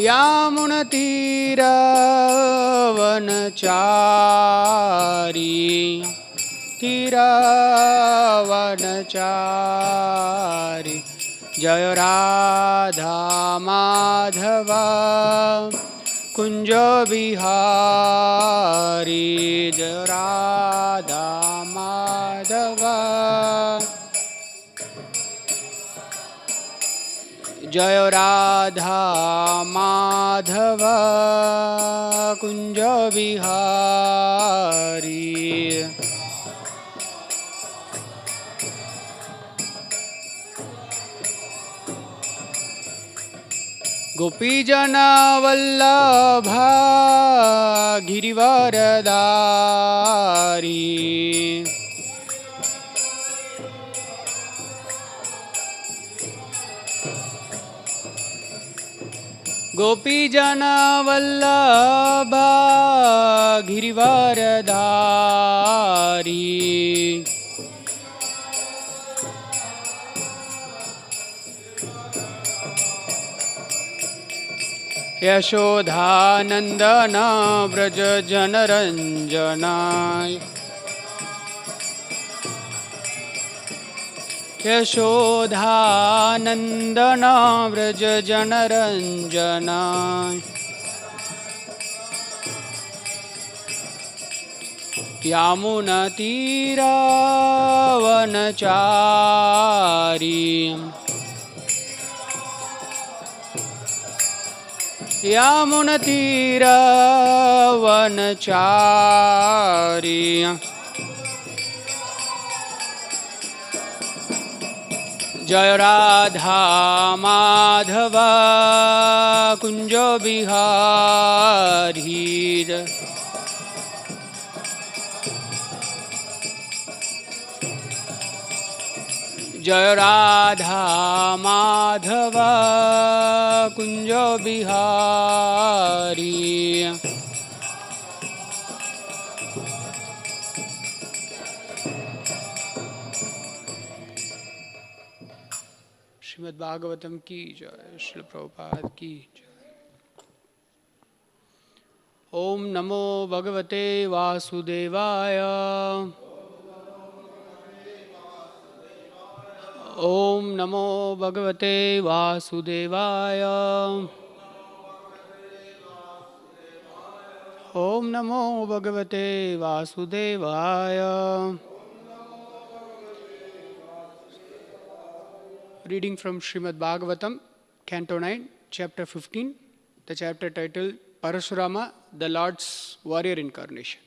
यामुनतीरवनचारी तीरवनचारी जय राधा माधव कुंज बिहारी जय राधा माधव जय राधा माधव कुंज बिहारी गोपीजन वल्लभ गिरिवरदारी गोपीजन वल्लभ गिरिवरधारी यशोधानंदन व्रज जनरंजनाय यशोधानंदन व्रज जनरंजनाय यामुनतीरवनचारी यामुनतीरवनचारी जय राधा माधव कुंज बिहारी जय राधा माधव कुंज बिहारी श्रीमद् भागवतम की जय। श्रील प्रभुपाद की जय। ओम नमो भगवते वासुदेवाय ओम नमो भगवते वासुदेवाय ओम नमो भगवते वासुदेवाय। Reading from Srimad Bhagavatam, Canto 9, Chapter 15, the chapter titled Parasurama, the Lord's Warrior Incarnation.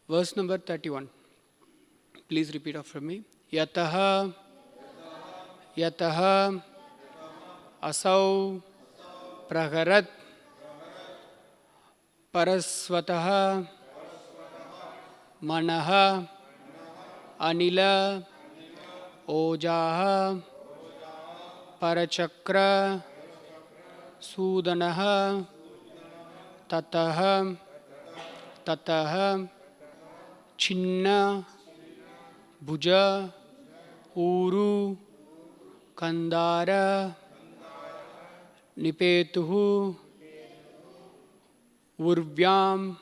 Verse number 31. Please repeat after me. Yataha Yataha Asau Pragarat Parasvataha Manaha Anila Ojaha Parachakra Sudanaha Tataha Tataha Chinna Bhuja Uru Kandara Nipetuhu Urvyam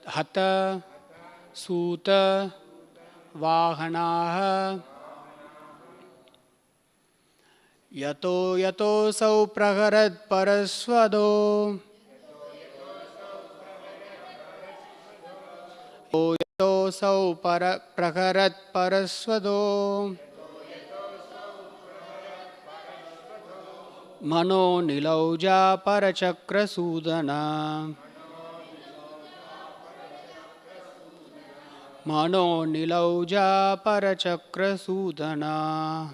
Hata Suta Vahanaha Yato Yato Sau Pragarat Parasvado Yato Sau Pragarat Parasvado Mano Nilauja Parachakra Sudana Mano Nilauja Parachakra Sudana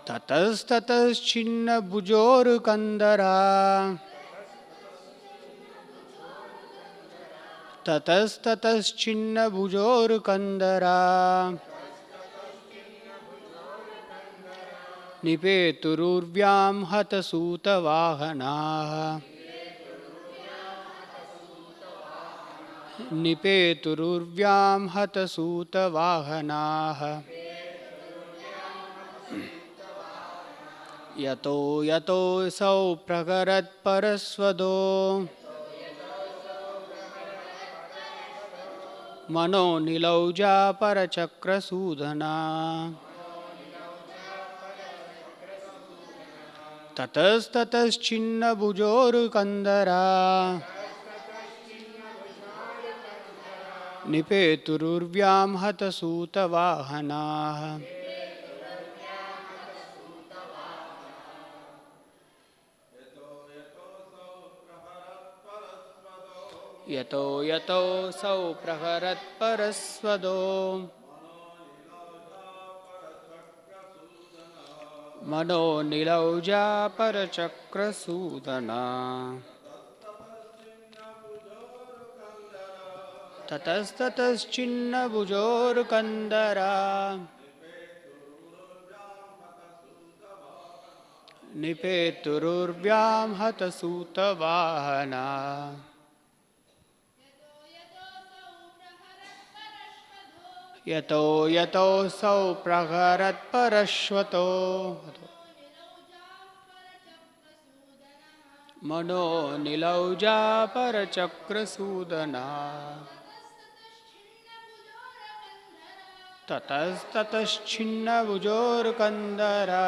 Tatas Tatas Chinna Bujor Kandara Tatas Tatas Chinna Bujor Kandara Nipetururvyam Hatasuta Vahana निपेतुरुर्व्यां हतसूतवाहनाः यतो यतोऽसौ प्रकरत्परस्वदो मनोनिलौजा परचक्रसूदना ततस्ततश्चिन्नभुजोरुकन्दरा निपेतुरुर्व्यां हतसूतवाहनाः यतो यतोऽसौ प्रहरत्परस्वदो मनोनिलौजा परचक्रसूदना ततस्ततश्चिन्नभुजोरुकन्दरा निपेतुरुर्व्यां हतसूतवाहना यतो यतोऽसौ प्रहरत्परश्वतो मनोनिलौजा परचक्रसूदना ततस्ततश्चिन्नभुजोरुकन्दरा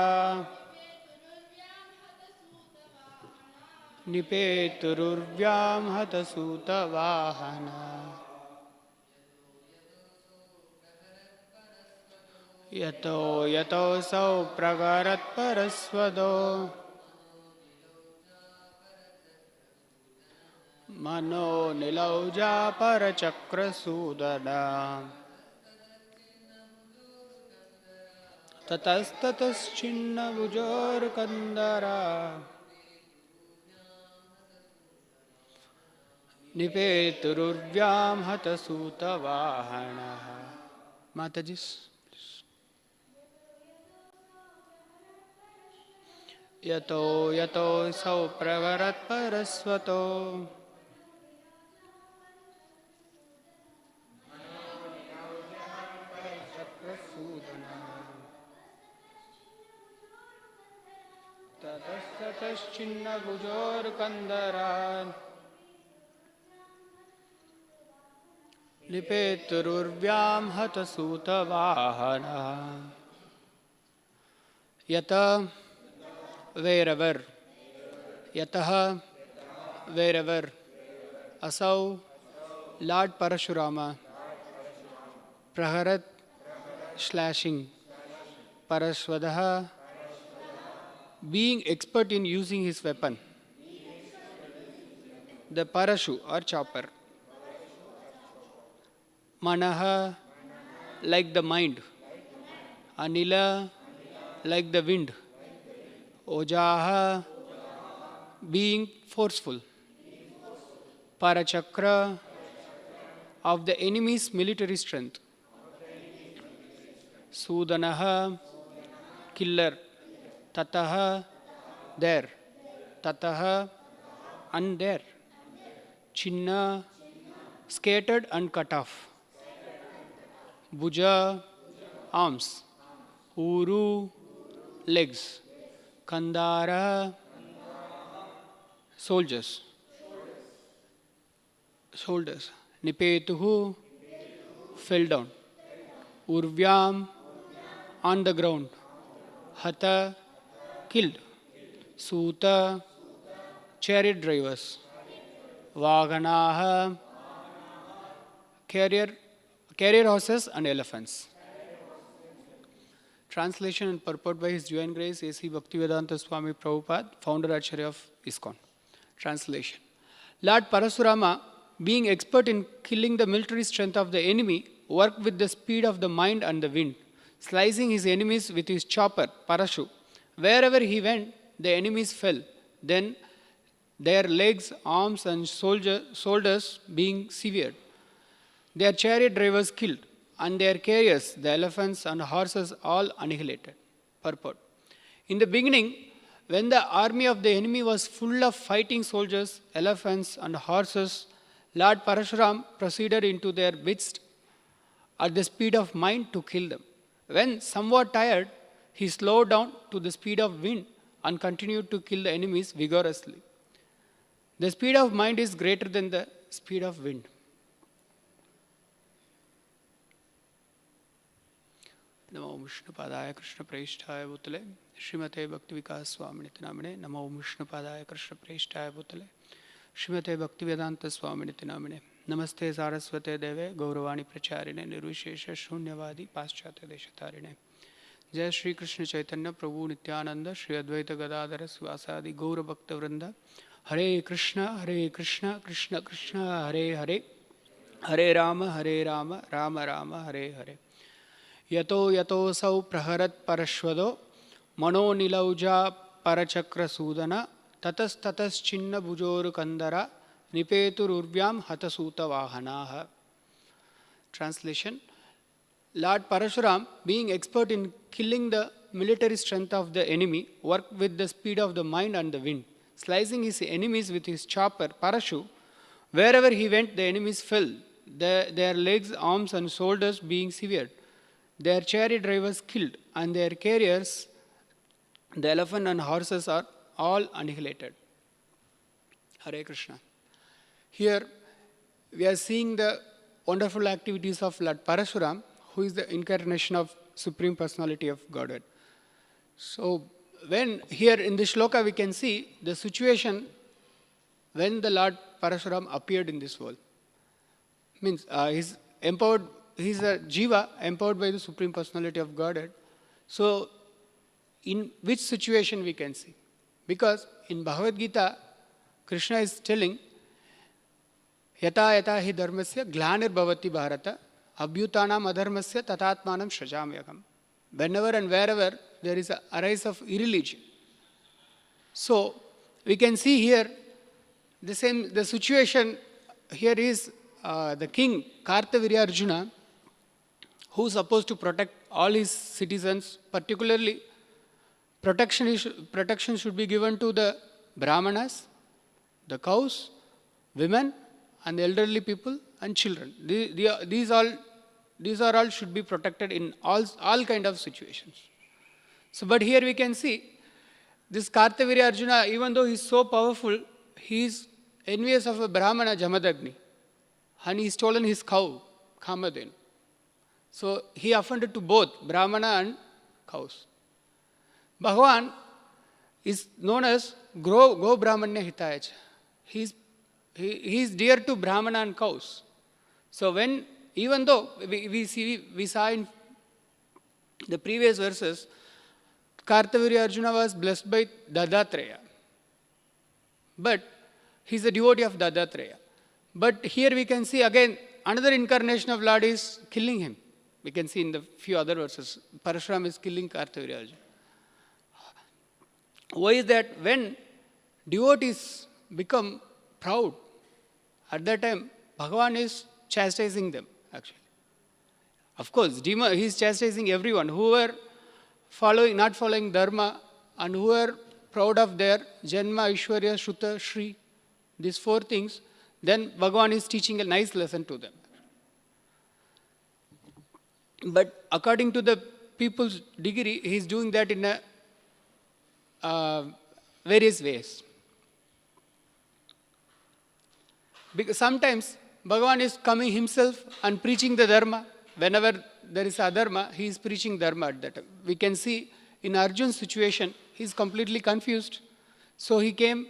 निपेतुरुर्व्यां हतसूतवाहना यतो यतोऽसौ प्रगरत्परस्वदो मनोनिलौजा परचक्रसूदना ततस्ततश्चिन्नभुजोरुकन्दरा निपेतुरुर्व्यां हतसूतवाहनः माताजी यतो यतोऽसौ प्रगरत्परस्वतो ततस्ततश्चिन्नभुजोरुकन्दरा निपेतुरुर्व्यां हतसूतवाहनः यत wherever yatah wherever asau Lord Parashurama praharat slashing paraswadah being expert in using his weapon the parashu or chopper manaha like the mind anila like the wind Ojaha being forceful Parachakra of the enemy's military strength Sudanaha killer Tataha there Tataha and there Chinna scattered and cut off Bhuja arms Uru legs Kandara shoulders Nipetuhu fell down Urvyam on the ground Hata killed Suta chariot drivers Vaganaha carrier horses and elephants. Translation and purport by His Divine Grace A.C. Bhaktivedanta Swami Prabhupada, founder Acharya of ISKCON. Translation. Lord Parasurama, being expert in killing the military strength of the enemy, worked with the speed of the mind and the wind, slicing his enemies with his chopper, Parashu. Wherever he went, the enemies fell. Then their legs, arms and shoulders being severed. Their chariot drivers killed, and their carriers, the elephants and horses, all annihilated. Purport. In the beginning, when the army of the enemy was full of fighting soldiers, elephants and horses, Lord Parashuram proceeded into their midst at the speed of mind to kill them. When somewhat tired, he slowed down to the speed of wind and continued to kill the enemies vigorously. The speed of mind is greater than the speed of wind. Namo Vishnu Padaya Krishna Preshthaya Bhutale Srimate Bhakti Vikas Swaminiti Namine Namo Vishnu Padaya Krishna Preshthaya Bhutale Srimate Bhakti Vedanta Swaminiti Namine Namaste Saraswate Deve Gauravani Pracharine Nirvishesha Shunyavadi Paschate Deshatarine Jai Shri Krishna Chaitanya Prabhu Nityananda Shri Advaita Gadadhara Sivasadi Gaura Bhakta Vrinda Hare Krishna Krishna Krishna Hare Hare Hare Rama Rama Rama Hare Hare Yato yato sau praharat parashvado mano nilauja parachakra sudana tatas tatas chinna bujor kandara nipetur urvyam hatasuta vahanaha. Translation: Lord Parashuram, being expert in killing the military strength of the enemy, worked with the speed of the mind and the wind, slicing his enemies with his chopper, Parashu. Wherever he went, the enemies fell, their legs, arms and shoulders being severed. Their chariot drivers killed, and their carriers, the elephant and horses, are all annihilated. Hare Krishna. Here we are seeing the wonderful activities of Lord Parashuram, who is the incarnation of Supreme Personality of Godhead. So when here in the shloka we can see the situation when the Lord Parashuram appeared in this world. Means he's empowered. He's a jiva empowered by the Supreme Personality of Godhead. So, in which situation we can see? Because in Bhagavad Gita, Krishna is telling, Yata yata hi dharmasya glanir bhavati bharata abhyutanam adharmasya tatatmanam shrajamyakam. Whenever and wherever there is a rise of irreligion. So, we can see here the situation here is the king Kartavirya Arjuna, who is supposed to protect all his citizens, particularly protection should be given to the Brahmanas, the cows, women, and the elderly people and children. These are all should be protected in all kind of situations. So, but here we can see this Kartavirya Arjuna, even though he is so powerful, he is envious of a Brahmana Jamadagni, and he has stolen his cow, Kamadenu. So he offended to both Brahmana and cows. Bhagavan is known as Go Brahmanya Hitayacha. He is dear to Brahmana and cows. So even though we saw in the previous verses, Kartavirya Arjuna was blessed by Dadatreya. But he is a devotee of Dadatreya. But here we can see again another incarnation of Lord is killing him. We can see in the few other verses, Parashuram is killing Kartavirya Arjuna. Why is that? When devotees become proud, at that time, Bhagavan is chastising them, actually. Of course, he is chastising everyone who are not following Dharma and who are proud of their Janma, Aishwarya, Shruta, Shri, these four things, then Bhagavan is teaching a nice lesson to them. But according to the people's degree, he is doing that in various ways. Because sometimes Bhagavan is coming himself and preaching the Dharma. Whenever there is a Dharma, he is preaching Dharma at that time. We can see in Arjun's situation, he is completely confused. So he came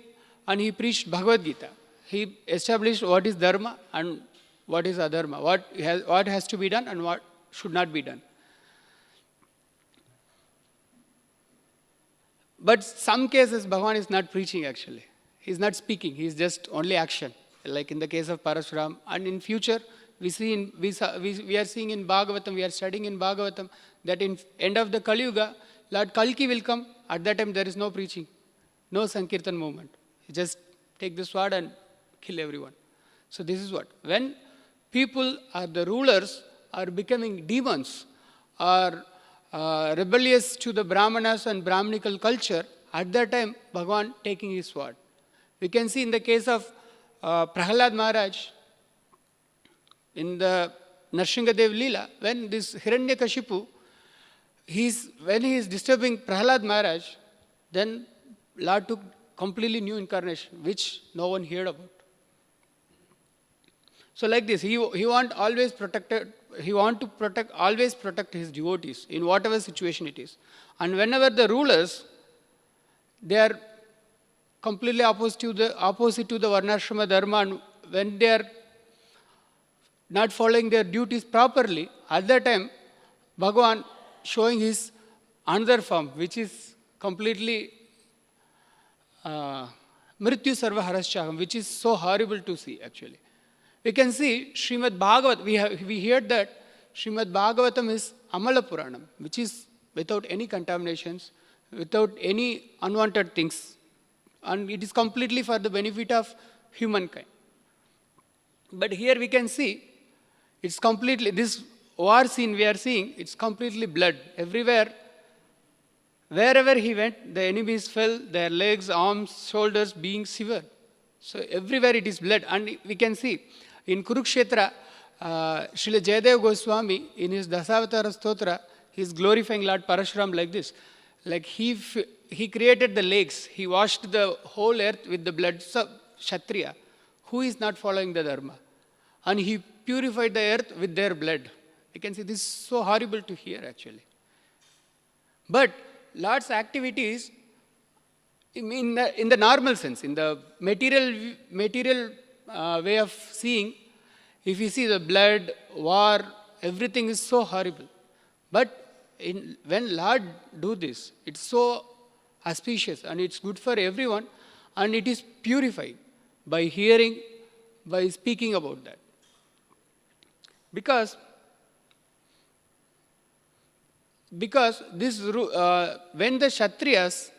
and he preached Bhagavad Gita. He established what is Dharma and what is Adharma, what has to be done and what should not be done. But some cases, Bhagavan is not preaching actually. He is not speaking. He is just only action. Like in the case of Parashuram. And in future, we are seeing in Bhagavatam, we are studying in Bhagavatam, that in end of the Kali Yuga, Lord Kalki will come. At that time, there is no preaching, no Sankirtan movement. You just take the sword and kill everyone. So this is what. When people or the rulers are becoming demons or rebellious to the Brahmanas and Brahminical culture, at that time, Bhagavan taking his sword. We can see in the case of Prahalad Maharaj, in the Narsinghadev Leela, when this Hiranyakashipu, when he is disturbing Prahlad Maharaj, then Lord took completely new incarnation, which no one heard about. So like this, he want always protected. He want to always protect his devotees in whatever situation it is. And whenever the rulers, they are completely opposite to the Varnashrama Dharma, and when they are not following their duties properly, at that time, Bhagavan showing his another form, which is completely Mrityu Sarva Haraschaham, which is so horrible to see actually. We can see Srimad Bhagavat, we heard that Srimad Bhagavatam is Amala Puranam, which is without any contaminations, without any unwanted things. And it is completely for the benefit of humankind. But here we can see, it's completely, this war scene we are seeing, it's completely blood. Everywhere, wherever he went, the enemies fell, their legs, arms, shoulders being severed. So everywhere it is blood. And we can see, in Kurukshetra, Srila Jayadev Goswami, in his Dasavatara Stotra, he is glorifying Lord Parashuram like this. Like he created the lakes, he washed the whole earth with the blood of Kshatriya, who is not following the Dharma. And he purified the earth with their blood. You can see this is so horrible to hear actually. But Lord's activities, in the normal sense, in the material way of seeing, if you see the blood, war, everything is so horrible. But when Lord do this, it's so auspicious and it's good for everyone, and it is purified by hearing, by speaking about that. Because this when the Kshatriyas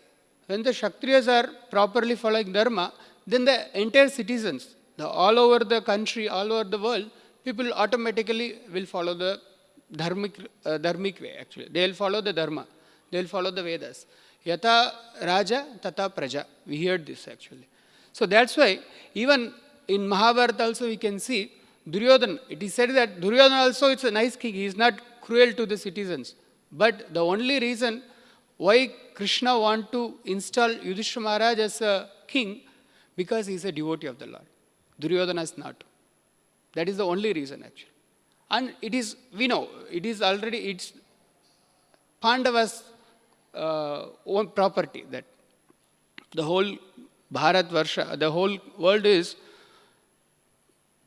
are properly following Dharma, then the entire citizens, all over the country, all over the world, people automatically will follow the dharmic way actually. They will follow the Dharma. They will follow the Vedas. Yata Raja, Tata Praja. We heard this actually. So that's why even in Mahabharata also we can see Duryodhana. It is said that Duryodhana also is a nice king. He is not cruel to the citizens. But the only reason why Krishna want to install Yudhishthira Maharaj as a king, because he is a devotee of the Lord. Duryodhana is not. That is the only reason actually. And it is, we know, it's Pandava's own property, that the whole Bharat Varsha, the whole world is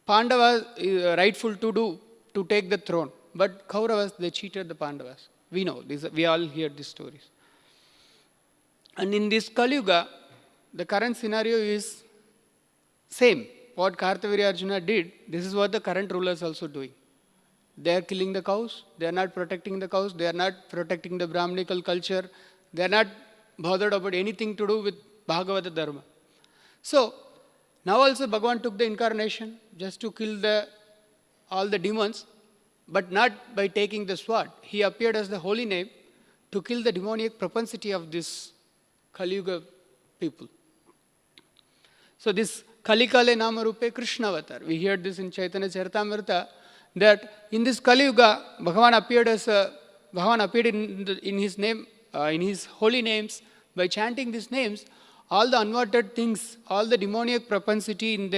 Pandava is rightful to take the throne. But Kauravas, they cheated the Pandavas. We know, we all hear these stories. And in this Kali Yuga, the current scenario is same. What Kartavirya Arjuna did, this is what the current rulers also doing. They are killing the cows. They are not protecting the cows. They are not protecting the Brahmanical culture. They are not bothered about anything to do with Bhagavata Dharma. So, now also Bhagavan took the incarnation just to kill all the demons, but not by taking the sword. He appeared as the holy name to kill the demoniac propensity of this Kali Yuga people. So this Kali Kale Nama Rupe Krishna Avatar. We heard this in Chaitanya Charitamrita, that in this Kali Yuga, Bhagavan appeared in his name, in his holy names. By chanting these names, all the unwanted things, all the demoniac propensity in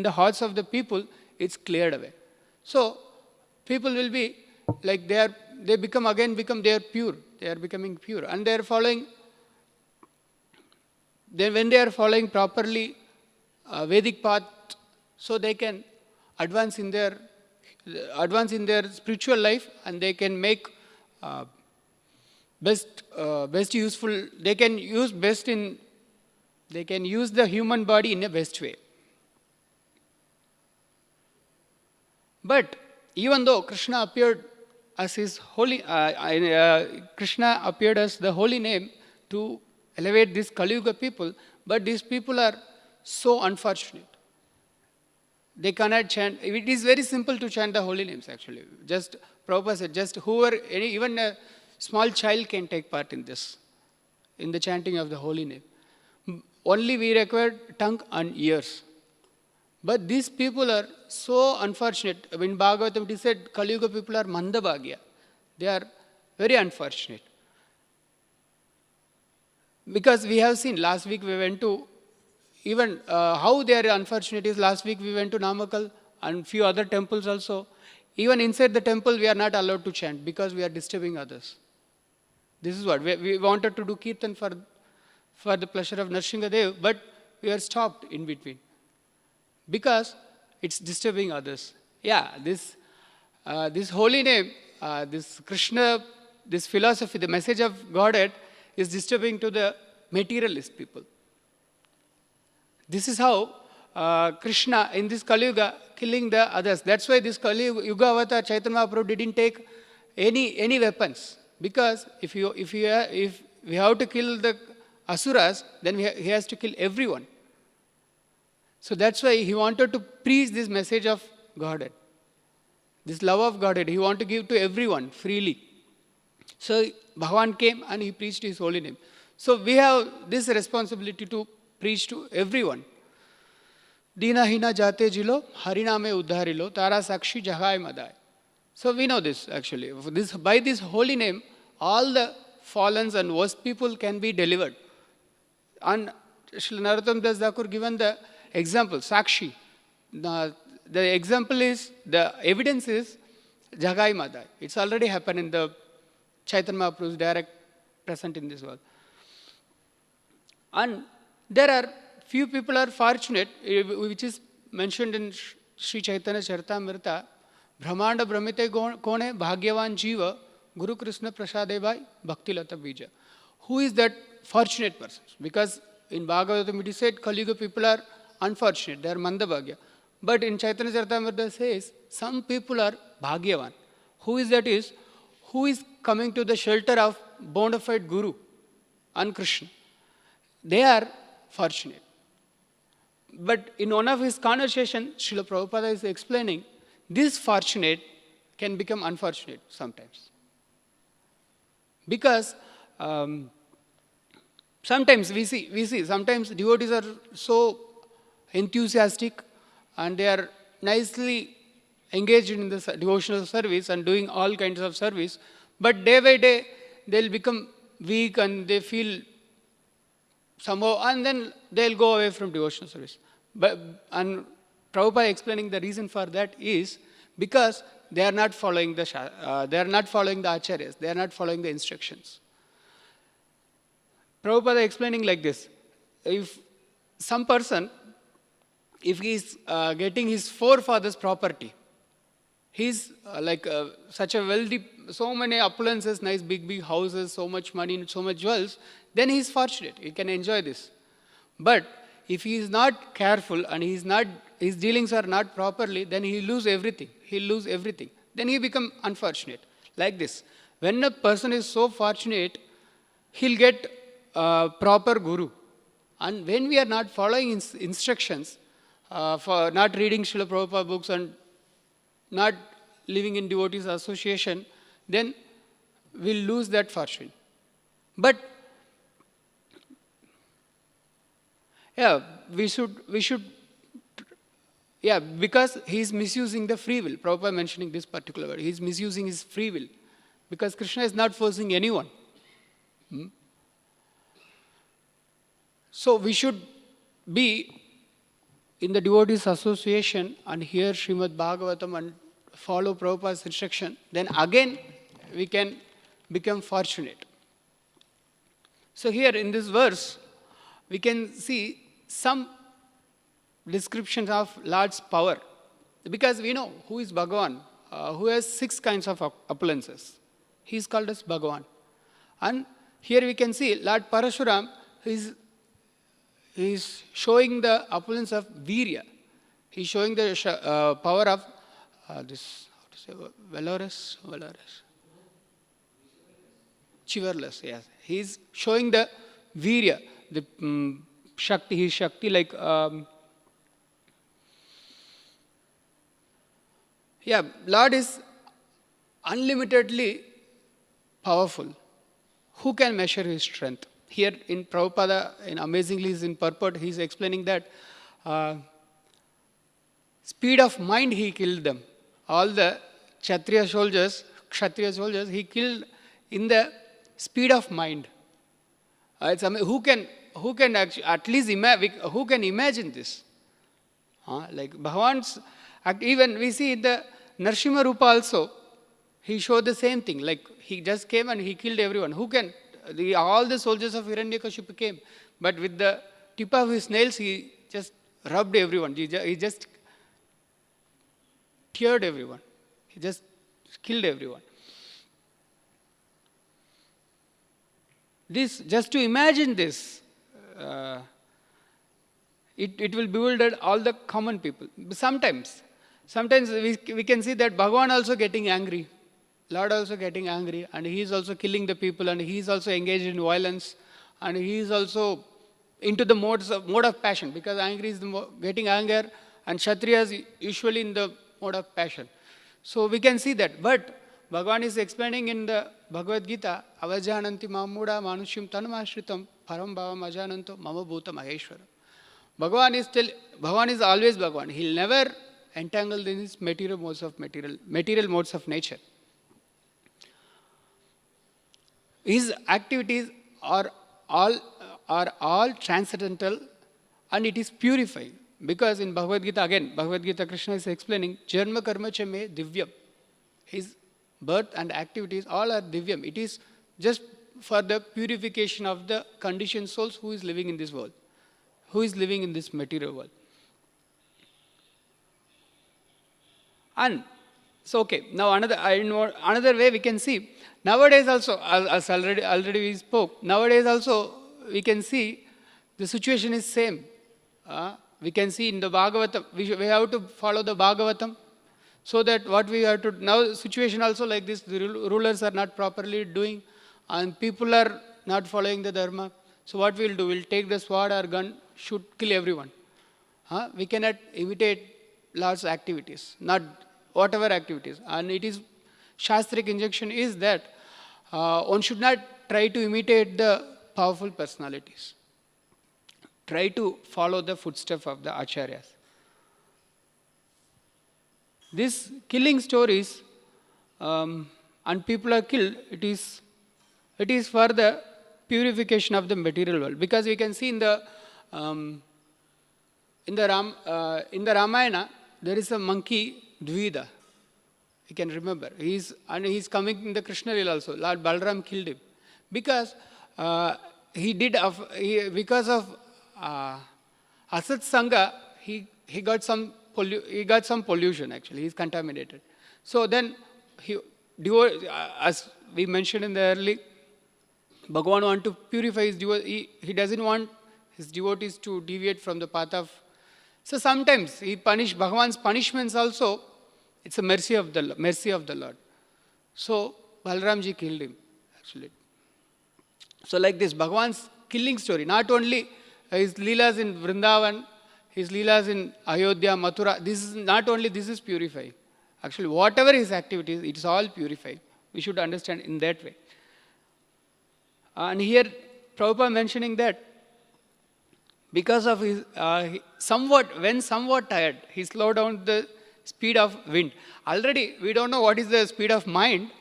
the hearts of the people, it's cleared away. So people will be like they are pure. They are becoming pure, and they are following. When they are following properly Vedic path, so they can advance in their spiritual life, and they can make best useful. They can use the human body in a best way. But even though Krishna appeared as Krishna appeared as the holy name to elevate these Kali Yuga people, but these people are so unfortunate. They cannot chant. It is very simple to chant the holy names actually. Just Prabhupada said, just even a small child can take part in this, in the chanting of the holy name. Only we require tongue and ears. But these people are so unfortunate. In Bhagavatam, it said, Kali Yuga people are mandabhagya. They are very unfortunate. Because we have seen, last week we went to, even how they are unfortunate is, last week we went to Namakal and few other temples also. Even inside the temple, we are not allowed to chant because we are disturbing others. This is what, we wanted to do Kirtan for the pleasure of Narsinghadev, but we are stopped in between. Because it's disturbing others. Yeah, this holy name, this Krishna, this philosophy, the message of Godhead is disturbing to the materialist people. This is how Krishna in this Kali Yuga killing the others. That's why this Kali Yuga avatar Chaitanya Mahaprabhu didn't take any weapons. Because if we have to kill the asuras, then he has to kill everyone. So that's why he wanted to preach this message of Godhead. This love of Godhead, he wanted to give to everyone freely. So Bhagavan came and he preached his holy name. So we have this responsibility to preach to everyone. Dina hina jate jilo, hariname uddharilo, tara sakshi jahai madai. So we know this actually. By this holy name, all the fallen and worst people can be delivered. And Srila Narottam Das Thakur given the example, Sakshi. The example is, the evidence is Jagai Madai. It's already happened in the Chaitanya Mahaprabhu's direct present in this world. And there are few people are fortunate, which is mentioned in Sri Chaitanya Charitamrita. Brahmanda Brahmite Kone Bhagyavan Jiva Guru Krishna Prasade Bhai Bhakti Lata Bija. Who is that fortunate person? Because in Bhagavatam it is said Kali Yuga people are unfortunate, they are mandabhagya. But in Chaitanya Charitamrita says, some people are bhagyavan. Who is that is? Who is coming to the shelter of bona fide Guru and Krishna. They are fortunate. But in one of his conversations, Srila Prabhupada is explaining, this fortunate can become unfortunate sometimes. Because sometimes we see, sometimes devotees are so enthusiastic and they are nicely engaged in the devotional service and doing all kinds of service, but day by day they'll become weak and they feel somehow, and then they'll go away from devotional service. And Prabhupada explaining the reason for that is because they are not following the acharyas, they are not following the instructions. Prabhupada explaining like this: if some person, if he is getting his forefathers' property, he's such a wealthy, so many opulences, nice big houses, so much money, so much jewels, then he is fortunate. He can enjoy this. But if he is not careful and his dealings are not properly, then he lose everything. He'll lose everything. Then he become unfortunate. Like this. When a person is so fortunate, he'll get proper guru. And when we are not following instructions, for not reading Srila Prabhupada books and not living in devotees association, then we'll lose that fortune. But yeah, we should, yeah, because he's misusing the free will. Prabhupada mentioning this particular word. He's misusing his free will. Because Krishna is not forcing anyone. So we should be in the devotees association and hear Srimad Bhagavatam and follow Prabhupada's instruction. Then again, we can become fortunate. So here in this verse, we can see some descriptions of Lord's power. Because we know who is Bhagavan, who has 6 kinds of opulences. He is called as Bhagavan. And here we can see Lord Parashuram is showing the opulence of Virya. He is showing the power of valorous, chivalrous, yes. He is showing the Virya, the Shakti, his Shakti like, Lord is unlimitedly powerful. Who can measure his strength? Here in Prabhupada, in amazingly in purport, he is explaining that speed of mind he killed them. All the Kshatriya soldiers, he killed in the speed of mind. Who can actually, at least who can imagine this? Like Bhagavan's, even we see in the Narsimha Rupa also, he showed the same thing. Like he just came and he killed everyone. Who can? All the soldiers of Hiranyakashipu came, but with the tip of his nails, he just rubbed everyone. He just teared everyone. He just killed everyone. This, just to imagine this, it will bewilder all the common people. Sometimes we can see that Bhagavan also getting angry. Lord also getting angry, and he is also killing the people, and he is also engaged in violence, and he is also into the mode of passion, because angry is getting anger, and Kshatriyas usually in the mode of passion. So we can see that. But Bhagavan is explaining in the Bhagavad Gita, Avajananti mamuda manushim tanamashritam param bhavam ajananto mama bhuta maheshwara. Bhagavan is always Bhagavan. He'll never entangled in his material modes of nature. His activities are all transcendental, and it is purifying. Because in Bhagavad Gita, Krishna is explaining, Janma karma cha me divyam. His birth and activities all are divyam. It is just for the purification of the conditioned souls who is living in this world, who is living in this material world. And so, okay, now another way we can see, nowadays also, as already we spoke, nowadays also we can see the situation is same. We can see in the Bhagavatam, we have to follow the Bhagavatam, so that what we have to, now situation also like this, the rulers are not properly doing, and people are not following the Dharma. So what we'll do, we'll take the sword or gun, shoot, kill everyone. We cannot imitate Lord's activities, not whatever activities. And it is, Shastric injunction is that one should not try to imitate the powerful personalities. Try to follow the footsteps of the acharyas. These killing stories, and people are killed, it is for the purification of the material world. Because we can see in the Ramayana, there is a monkey, Dvida. You can remember. He's coming in the Krishna Lila also. Lord Balaram killed him. Because because of Asat Sangha, he got some pollution actually. He's contaminated. So then, as we mentioned in the early, Bhagavan wants to purify his devotees. He doesn't want his devotees to deviate from the path of. So sometimes Bhagavan's punishments also. It's a mercy of the Lord. So Balaramji killed him actually. So like this, Bhagavan's killing story, not only his leelas in Vrindavan, his leelas in Ayodhya, Mathura, this is purifying. Actually, whatever his activities, it's all purifying. We should understand in that way. And here, Prabhupada mentioning that because of his, when somewhat tired, he slowed down the speed of wind. Already, we don't know what is the speed of mind.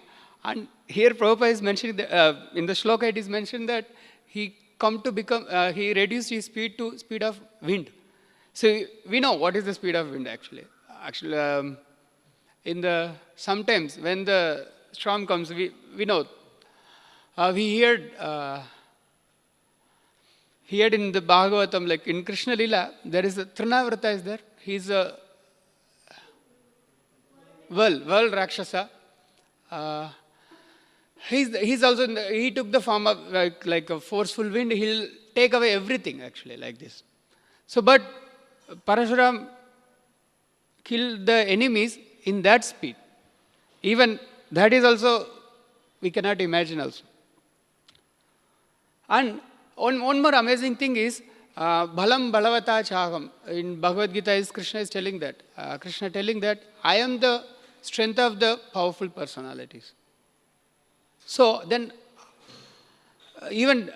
And here Prabhupada is mentioning, in the shloka it is mentioned that he reduced his speed to speed of wind. So we know what is the speed of wind actually. Sometimes when the storm comes, we know. We heard in the Bhagavatam, like in Krishna Lila, there is a Trinavrata is there. He's a world Rakshasa. He's also he took the form of like a forceful wind. He'll take away everything actually like this. So, but Parashuram killed the enemies in that speed. Even that is also we cannot imagine also. And one more amazing thing is Bhalam Balavata Chaham. In Bhagavad Gita, Krishna is telling that. Krishna telling that I am the strength of the powerful personalities. So then, even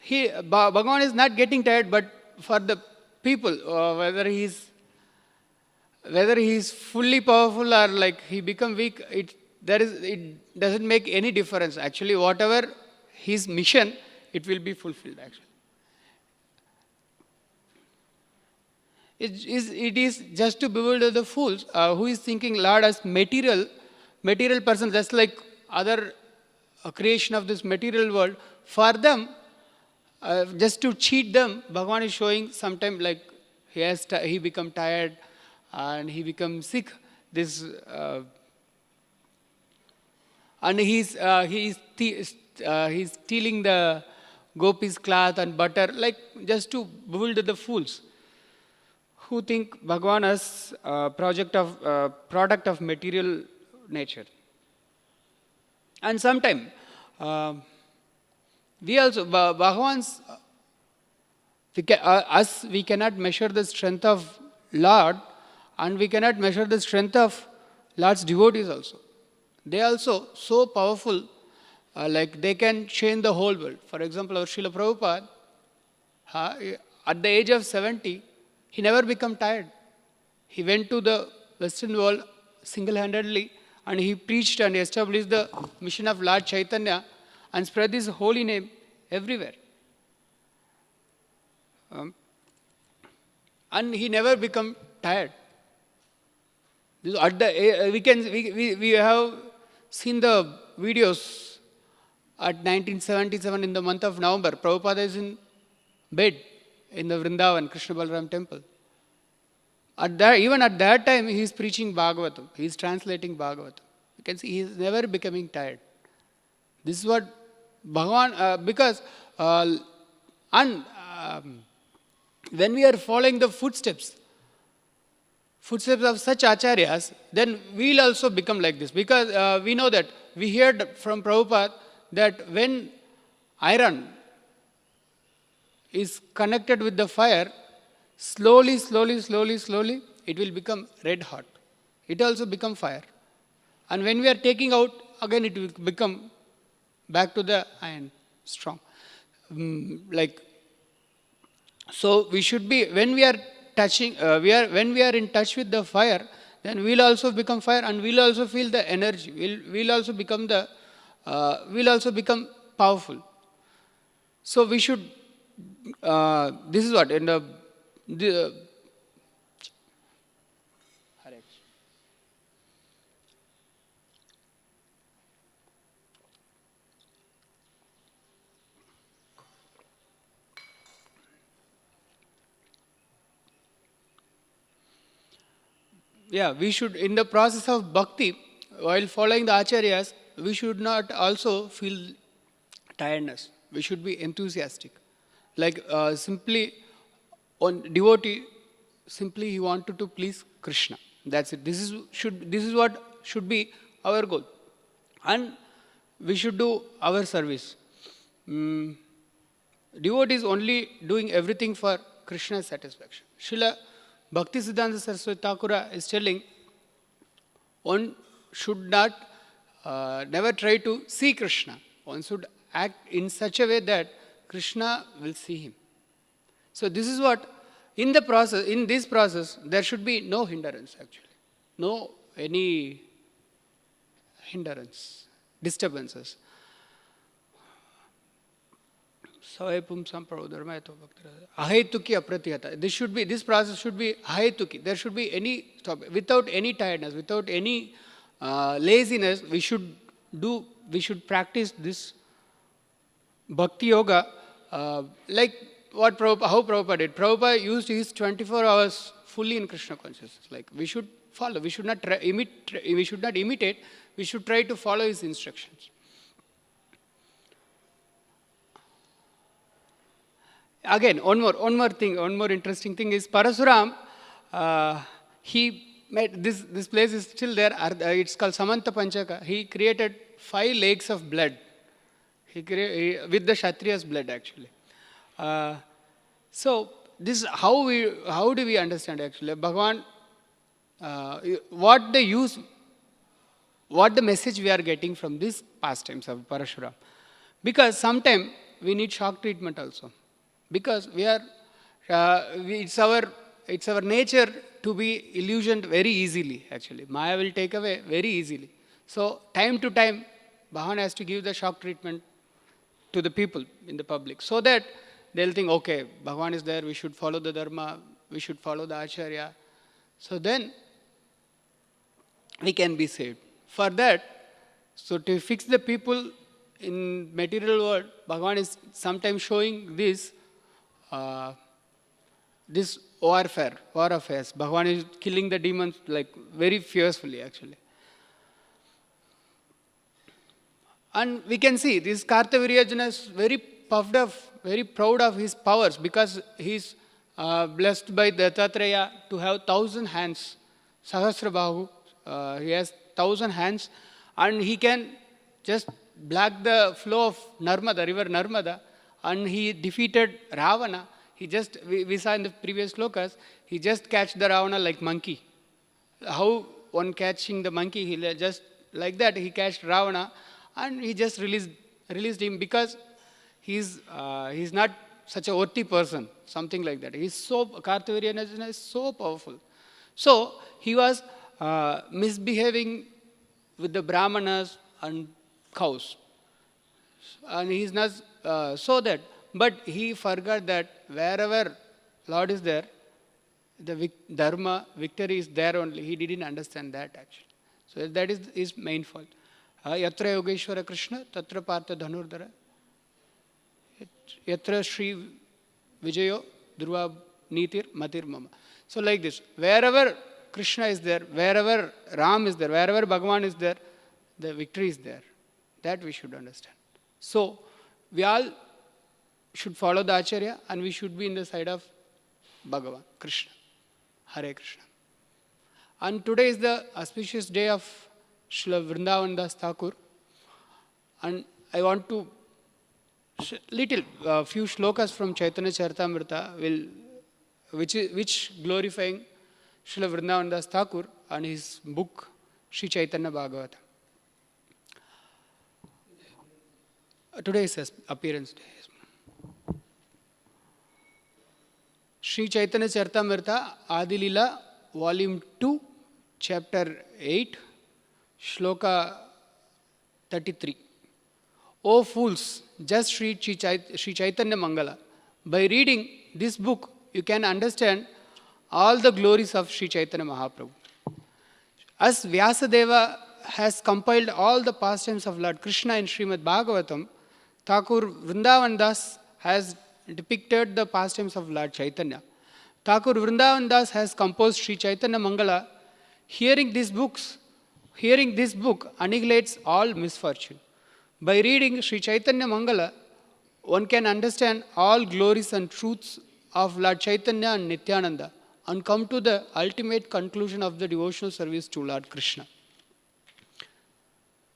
Bhagavan is not getting tired, but for the people, whether he is fully powerful or like he become weak, it doesn't make any difference. Actually, whatever his mission, it will be fulfilled. Actually, it is just to bewilder the fools who is thinking Lord as material person, just like other creation of this material world. For them, just to cheat them, Bhagavan is showing sometime like he become tired and he becomes sick. And he's stealing the gopis' cloth and butter, like just to bewilder the fools who think Bhagavan as product of material nature. And sometime we also Bhagavan's we cannot measure the strength of Lord, and we cannot measure the strength of Lord's devotees also. They are also so powerful, like they can change the whole world. For example, our Srila Prabhupada, at the age of 70, he never became tired. He went to the Western world single-handedly, and he preached and established the mission of Lord Chaitanya and spread his holy name everywhere. And he never became tired. We have seen the videos at 1977 in the month of November. Prabhupada is in bed in the Vrindavan, Krishna Balaram temple. Even at that time, he is preaching Bhagavatam. He is translating Bhagavatam. You can see he is never becoming tired. This is what Bhagavan, because when we are following the footsteps of such acharyas, then we will also become like this. Because we know that, we heard from Prabhupada that when iron is connected with the fire, slowly, it will become red hot. It also become fire. And when we are taking out, again it will become back to the iron, strong. So we should be, when we are touching, when we are in touch with the fire, then we will also become fire, and we will also feel the energy. We'll also become powerful. So we should. This is what in the we should, in the process of bhakti, while following the acharyas, we should not also feel tiredness. We should be enthusiastic. Like simply, on devotee, simply he wanted to please Krishna. That's it. This is what should be our goal. And we should do our service. Devotee is only doing everything for Krishna's satisfaction. Srila Bhakti Siddhanta Saraswati Thakura is telling, one should not never try to see Krishna. One should act in such a way that Krishna will see him. So this is what, in this process, there should be no hindrance actually. No any hindrance, disturbances. Ahetuki apratihata. This process should be ahetuki. There should be any stop, without any tiredness, without any laziness. We should practice this bhakti yoga, like what how Prabhupada did. Prabhupada used his 24 hours fully in Krishna consciousness. Like we should follow. We should not imitate. We should try to follow his instructions. Again, one more interesting thing is Parasuram. He made this place is still there. It's called Samanta Panchaka. He created 5 lakes of blood. With the Kshatriya's blood actually. So this how do we understand actually Bhagavan? What the message we are getting from these pastimes of Parashuram? Because sometimes we need shock treatment also. Because it's our nature to be illusioned very easily, actually. Maya will take away very easily. So time to time, Bhagavan has to give the shock treatment to the people in the public, so that they'll think, okay, Bhagavan is there, we should follow the Dharma, we should follow the Acharya. So then we can be saved. For that, so to fix the people in material world, Bhagavan is sometimes showing this war affairs. Bhagavan is killing the demons like very fiercely, actually. And we can see this Kartaviryajarna is very puffed up, very proud of his powers, because he is blessed by Dattatreya to have 1,000 hands. Sahasrabahu, he has 1,000 hands, and he can just block the flow of Narmada, river Narmada, and he defeated Ravana. He just, we saw in the previous slokas, he just catch the Ravana like monkey. How one catching the monkey, he just like that, he catched Ravana, and he just released him, because he's not such a worthy person, something like that. Kartaviryajarna is so powerful. So he was misbehaving with the Brahmanas and cows. And he is not so that, but he forgot that wherever Lord is there, the Dharma, victory is there only. He didn't understand that, actually. So that is his main fault. Yatra Yogeshwara Krishna, Tatra Partha Dhanurdhara, Yatra Shri Vijayo, Dhruva Nitir, Matir Mama. So like this, wherever Krishna is there, wherever Ram is there, wherever Bhagavan is there, the victory is there. That we should understand. So we all should follow the Acharya, and we should be in the side of Bhagavan, Krishna. Hare Krishna. And today is the auspicious day of Srila Vrindavan Das Thakur. And I want to few shlokas from Chaitanya Charitamrita which glorifying Srila Vrindavan Das Thakur and his book Sri Chaitanya Bhagavata. Today is his appearance day. Sri Chaitanya Charitamrita, Adi Lila, Volume 2, Chapter 8, Shloka 33. O fools, just read Sri Chaitanya Mangala. By reading this book, you can understand all the glories of Sri Chaitanya Mahaprabhu. As Vyasadeva has compiled all the pastimes of Lord Krishna in Srimad Bhagavatam, Thakur Vrindavan Das has depicted the pastimes of Lord Chaitanya. Thakur Vrindavan Das has composed Sri Chaitanya Mangala. Hearing this book annihilates all misfortune. By reading Sri Chaitanya Mangala, one can understand all glories and truths of Lord Chaitanya and Nityananda and come to the ultimate conclusion of the devotional service to Lord Krishna.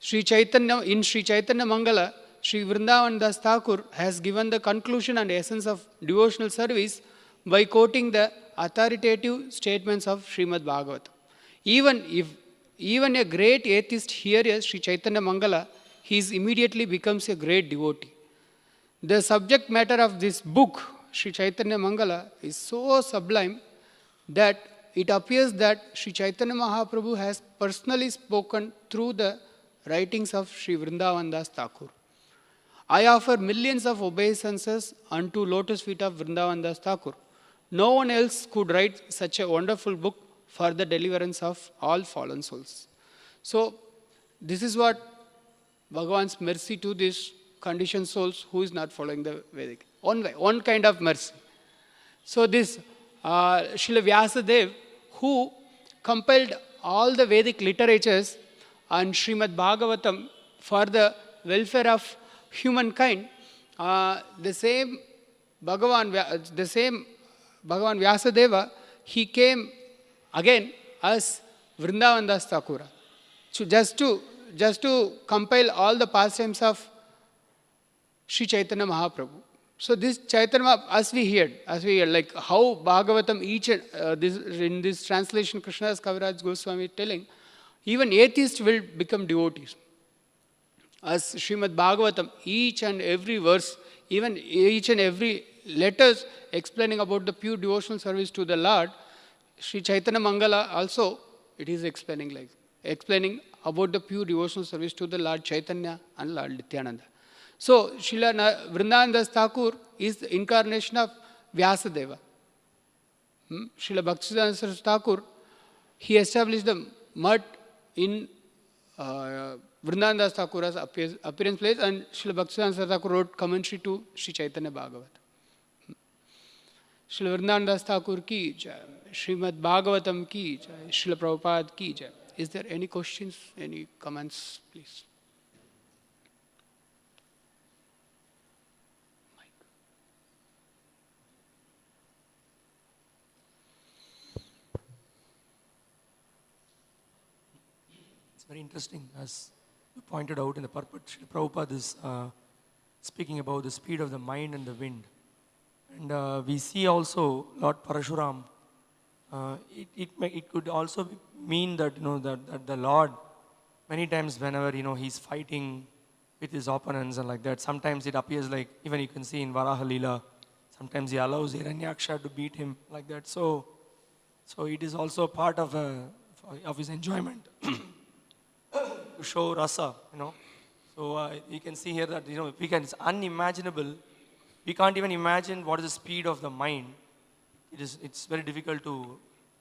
In Sri Chaitanya Mangala, Sri Vrindavan Das Thakur has given the conclusion and essence of devotional service by quoting the authoritative statements of Srimad Bhagavatam. Even a great atheist hears Sri Chaitanya Mangala, he immediately becomes a great devotee. The subject matter of this book, Sri Chaitanya Mangala, is so sublime that it appears that Sri Chaitanya Mahaprabhu has personally spoken through the writings of Sri Vrindavan Das Thakur. I offer millions of obeisances unto lotus feet of Vrindavan Das Thakur. No one else could write such a wonderful book for the deliverance of all fallen souls. So, this is what Bhagavan's mercy to these conditioned souls who is not following the Vedic. One kind of mercy. So, this Srila Vyasadeva, who compiled all the Vedic literatures and Srimad Bhagavatam for the welfare of humankind, the same Bhagavan Vyasadeva, he came again as Vrindavan Das Thakura. So just to compile all the pastimes of Sri Chaitanya Mahaprabhu. So this Chaitanya, as we heard, like how Bhagavatam in this translation, Krishnadas Kaviraj Goswami telling, even atheists will become devotees. As Srimad Bhagavatam, each and every verse, even each and every letters explaining about the pure devotional service to the Lord, Sri Chaitanya Mangala also, it is explaining about the pure devotional service to the Lord Chaitanya and Lord Nityananda. So, Srila Vrindavan Das Thakur is the incarnation of Vyasadeva. Srila Bhaktisiddhanta Saraswati Thakur, he established the mud in Vrindavan Das Thakur's appearance place, and Srila Bhaktisiddhanta Saraswati Thakur wrote commentary to Sri Chaitanya Bhagavat. Srila Vrindavan Das Thakur ki jai, Srimad Bhagavatam ki jai, Srila Prabhupada ki jai. Is there any questions, any comments, please? It's very interesting, as you pointed out in the purport. Srila Prabhupada is speaking about the speed of the mind and the wind. And we see also Lord Parashuram, it could also mean that, that the Lord, many times whenever, he's fighting with his opponents and like that, sometimes it appears like, even you can see in Varaha Leela, sometimes he allows Hiranyaksha to beat him like that. So it is also part of his enjoyment to show rasa, So you can see here that, it's unimaginable. We can't even imagine what is the speed of the mind. It's very difficult to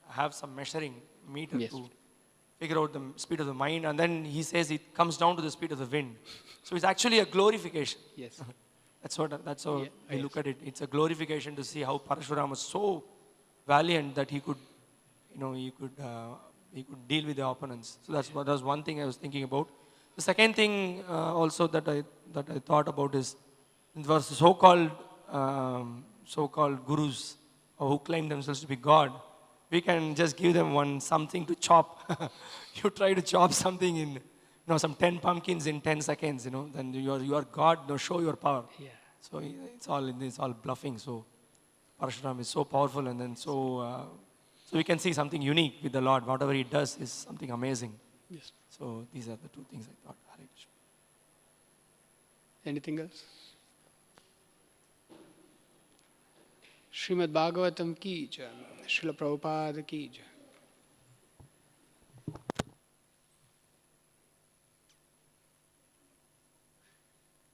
have some measuring meter to figure out the speed of the mind. And then he says it comes down to the speed of the wind. So it's actually a glorification. Yes. That's how I look at it. It's a glorification to see how Parashuram was so valiant that he could, he could deal with the opponents. So that was one thing I was thinking about. The second thing also that I thought about is, there were so-called gurus who claim themselves to be God. We can just give them something to chop. You try to chop something in, some 10 pumpkins in 10 seconds, then you are God, show your power. Yeah. So it's all bluffing. So Parashuram is so powerful, and then so we can see something unique with the Lord. Whatever he does is something amazing. Yes. So these are the two things I thought. Hare Krishna. Anything else? Srimad Bhagavatam ki jai, Srila Prabhupada ki jai.